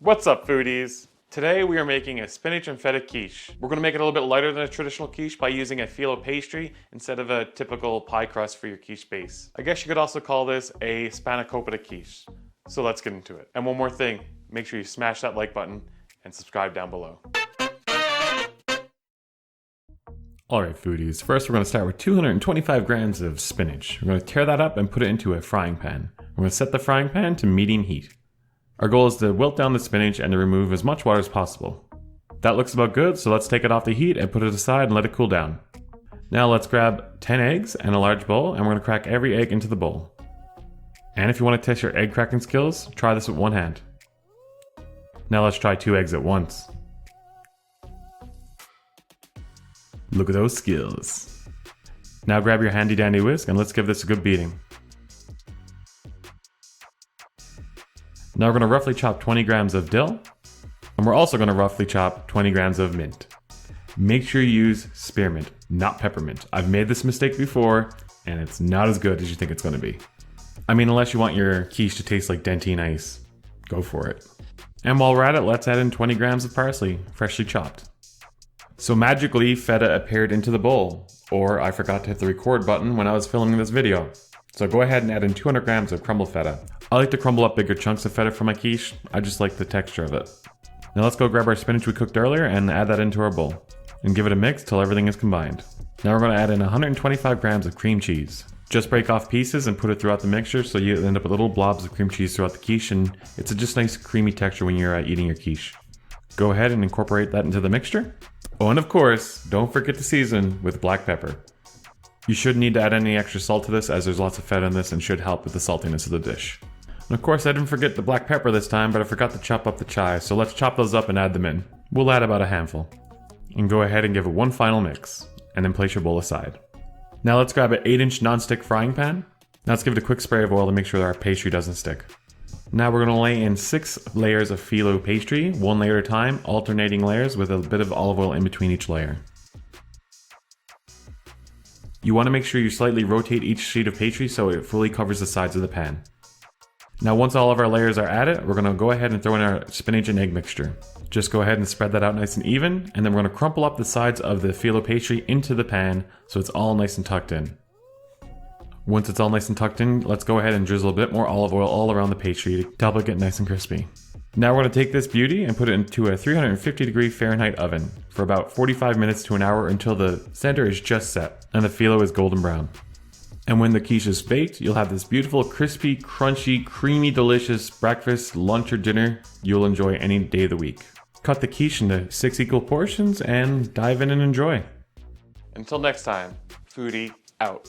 What's up, foodies? Today we are making a spinach and feta quiche. We're going to make it a little bit lighter than a traditional quiche by using a filo pastry instead of a typical pie crust for your quiche base. I guess you could also call this a Spanakopita Quiche. So let's get into it. And one more thing, make sure you smash that like button and subscribe down below. Alright foodies, first we're going to start with 225 grams of spinach. We're going to tear that up and put it into a frying pan. We're going to set the frying pan to medium heat. Our goal is to wilt down the spinach and to remove as much water as possible. That looks about good, so let's take it off the heat and put it aside and let it cool down. Now let's grab 10 eggs and a large bowl, and we're going to crack every egg into the bowl. And if you want to test your egg cracking skills, try this with one hand. Now let's try 2 eggs at once. Look at those skills. Now grab your handy dandy whisk and let's give this a good beating. Now we're going to roughly chop 20 grams of dill, and we're also going to roughly chop 20 grams of mint. Make sure you use spearmint, not peppermint. I've made this mistake before, and it's not as good as you think it's going to be. I mean, unless you want your quiche to taste like Dentine ice, go for it. And while we're at it, let's add in 20 grams of parsley, freshly chopped. So magically, feta appeared into the bowl, or I forgot to hit the record button when I was filming this video. So go ahead and add in 200 grams of crumbled feta. I like to crumble up bigger chunks of feta for my quiche. I just like the texture of it. Now let's go grab our spinach we cooked earlier and add that into our bowl. And give it a mix till everything is combined. Now we're going to add in 125 grams of cream cheese. Just break off pieces and put it throughout the mixture so you end up with little blobs of cream cheese throughout the quiche, and it's a just nice creamy texture when you're eating your quiche. Go ahead and incorporate that into the mixture. Oh, and of course, don't forget to season with black pepper. You shouldn't need to add any extra salt to this as there's lots of fat in this and should help with the saltiness of the dish. And of course I didn't forget the black pepper this time, but I forgot to chop up the chives, so let's chop those up and add them in. We'll add about a handful. And go ahead and give it one final mix, and then place your bowl aside. Now let's grab an 8-inch nonstick frying pan. Now let's give it a quick spray of oil to make sure that our pastry doesn't stick. Now we're going to lay in 6 layers of phyllo pastry, 1 layer at a time, alternating layers with a bit of olive oil in between each layer. You want to make sure you slightly rotate each sheet of pastry so it fully covers the sides of the pan. Now once all of our layers are added, we're going to go ahead and throw in our spinach and egg mixture. Just go ahead and spread that out nice and even, and then we're going to crumple up the sides of the phyllo pastry into the pan so it's all nice and tucked in. Once it's all nice and tucked in, let's go ahead and drizzle a bit more olive oil all around the pastry to help it get nice and crispy. Now we're going to take this beauty and put it into a 350 Fahrenheit oven for about 45 minutes to an hour until the center is just set and the phyllo is golden brown. And when the quiche is baked, you'll have this beautiful, crispy, crunchy, creamy, delicious breakfast, lunch, or dinner you'll enjoy any day of the week. Cut the quiche into 6 equal portions and dive in and enjoy. Until next time, foodie out.